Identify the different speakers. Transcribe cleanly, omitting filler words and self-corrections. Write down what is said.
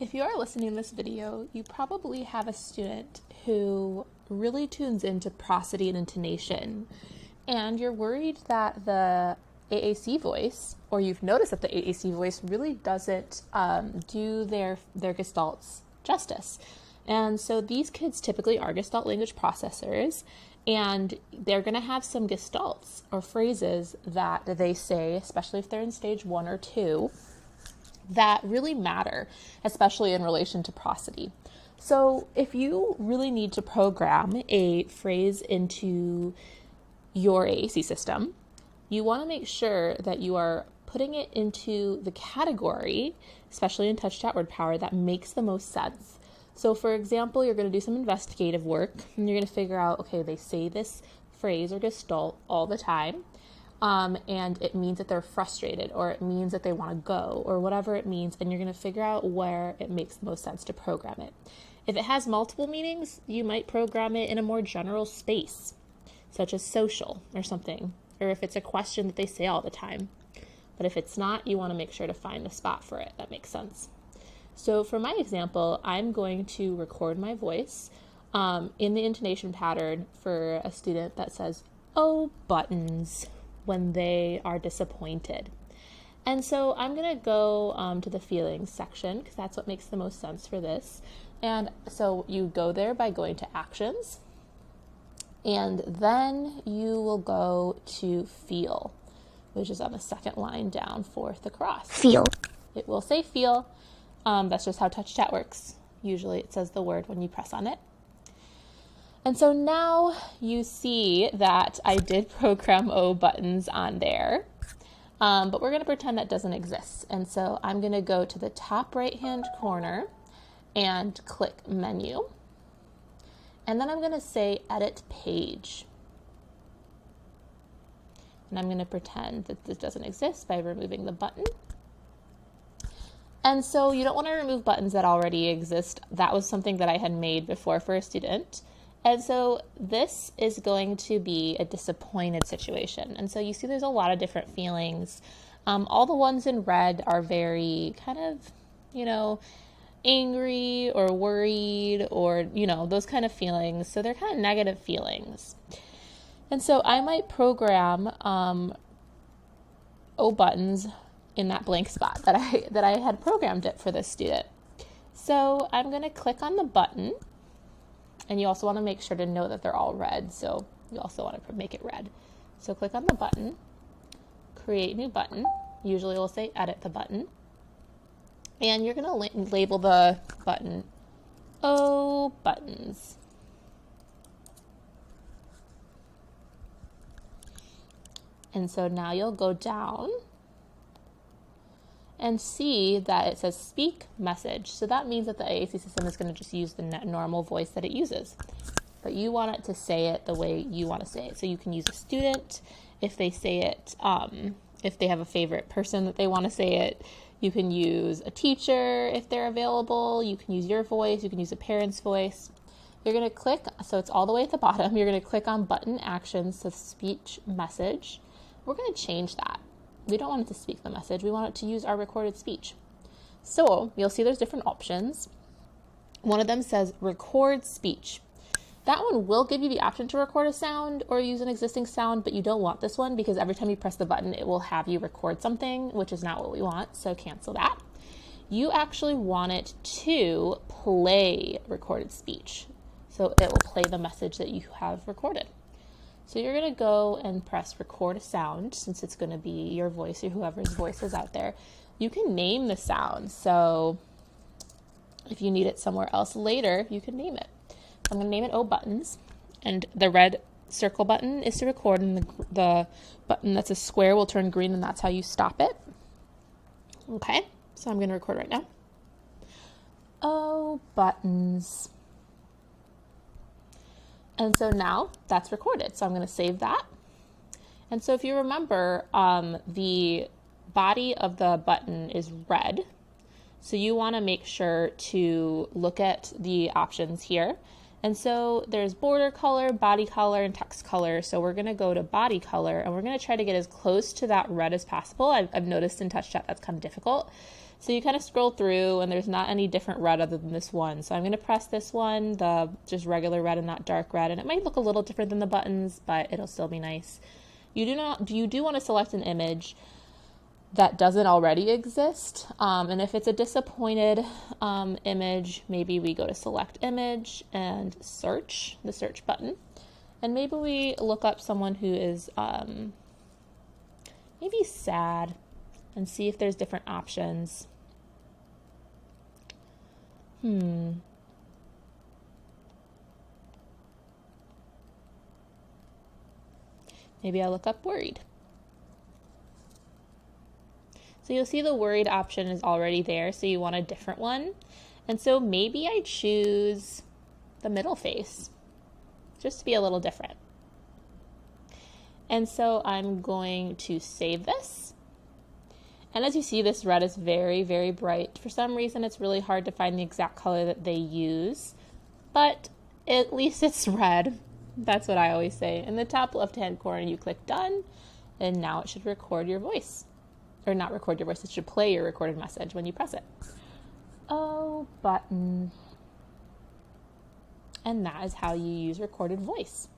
Speaker 1: If you are listening to this video, you probably have a student who really tunes into prosody and intonation, and you're worried that the AAC voice, or you've noticed that the AAC voice really doesn't do their gestalts justice. And so these kids typically are gestalt language processors, and they're going to have some gestalts or phrases that they say, especially if they're in stage 1 or 2, that really matter, especially in relation to prosody. So if you really need to program a phrase into your AAC system, you want to make sure that you are putting it into the category, especially in TouchChat WordPower, that makes the most sense. So for example, you're going to do some investigative work and you're going to figure out, okay, they say this phrase or gestalt all the time. And it means that they're frustrated, or it means that they want to go, or whatever it means, and you're going to figure out where it makes the most sense to program it. If it has multiple meanings, you might program it in a more general space, such as social or something, or if it's a question that they say all the time. But if it's not, you want to make sure to find the spot for it. That makes sense. So for my example, I'm going to record my voice in the intonation pattern for a student that says, "Oh, buttons," when they are disappointed. And so I'm going to go to the feelings section because that's what makes the most sense for this. And so you go there by going to actions, and then you will go to feel, which is on the second line down, fourth across.
Speaker 2: Feel.
Speaker 1: It will say feel. That's just how TouchChat works. Usually it says the word when you press on it. And so now you see that I did program O buttons on there, but we're going to pretend that doesn't exist. And so I'm going to go to the top right-hand corner and click menu. And then I'm going to say edit page. And I'm going to pretend that this doesn't exist by removing the button. And so you don't want to remove buttons that already exist. That was something that I had made before for a student. And so this is going to be a disappointed situation. And so you see there's a lot of different feelings. All the ones in red are very kind of, angry or worried or, those kind of feelings. So they're kind of negative feelings. And so I might program O buttons in that blank spot that I had programmed it for this student. So I'm going to click on the button. And you also want to make sure to know that they're all red. So you also want to make it red. So click on the button, create new button. Usually we'll say edit the button. And you're going to label the button O buttons. And so now you'll go down and see that it says speak message. So that means that the AAC system is going to just use the normal voice that it uses. But you want it to say it the way you want to say it. So you can use a student if they say it, if they have a favorite person that they want to say it. You can use a teacher if they're available. You can use your voice. You can use a parent's voice. You're going to click, so it's all the way at the bottom. You're going to click on button actions, so speech message. We're going to change that. We don't want it to speak the message. We want it to use our recorded speech. So you'll see there's different options. One of them says record speech. That one will give you the option to record a sound or use an existing sound, but you don't want this one because every time you press the button, it will have you record something, which is not what we want. So cancel that. You actually want it to play recorded speech. So it will play the message that you have recorded. So you're going to go and press record a sound, since it's going to be your voice or whoever's voice is out there. You can name the sound. So if you need it somewhere else later, you can name it. I'm going to name it O buttons. And the red circle button is to record, and the button that's a square will turn green, and that's how you stop it. Okay, so I'm going to record right now. O buttons. And so now that's recorded. So I'm going to save that. And so if you remember, the body of the button is red. So you want to make sure to look at the options here. And so there's border color, body color, and text color. So we're going to go to body color, and we're going to try to get as close to that red as possible. I've noticed in TouchChat that's kind of difficult. So you kind of scroll through and there's not any different red other than this one. So I'm going to press this one, the just regular red and not dark red. And it might look a little different than the buttons, but it'll still be nice. You do want to select an image that doesn't already exist. And if it's a disappointed image, maybe we go to select image and search, the search button. And maybe we look up someone who is maybe sad and see if there's different options. Maybe I look up worried. So you'll see the worried option is already there, so you want a different one. And so maybe I choose the middle face, just to be a little different. And so I'm going to save this. And as you see, this red is very, very bright. For some reason, it's really hard to find the exact color that they use, but at least it's red. That's what I always say. In the top left-hand corner, you click done, and now it should record your voice. Or not record your voice, it should play your recorded message when you press it. Oh, button. And that is how you use recorded voice.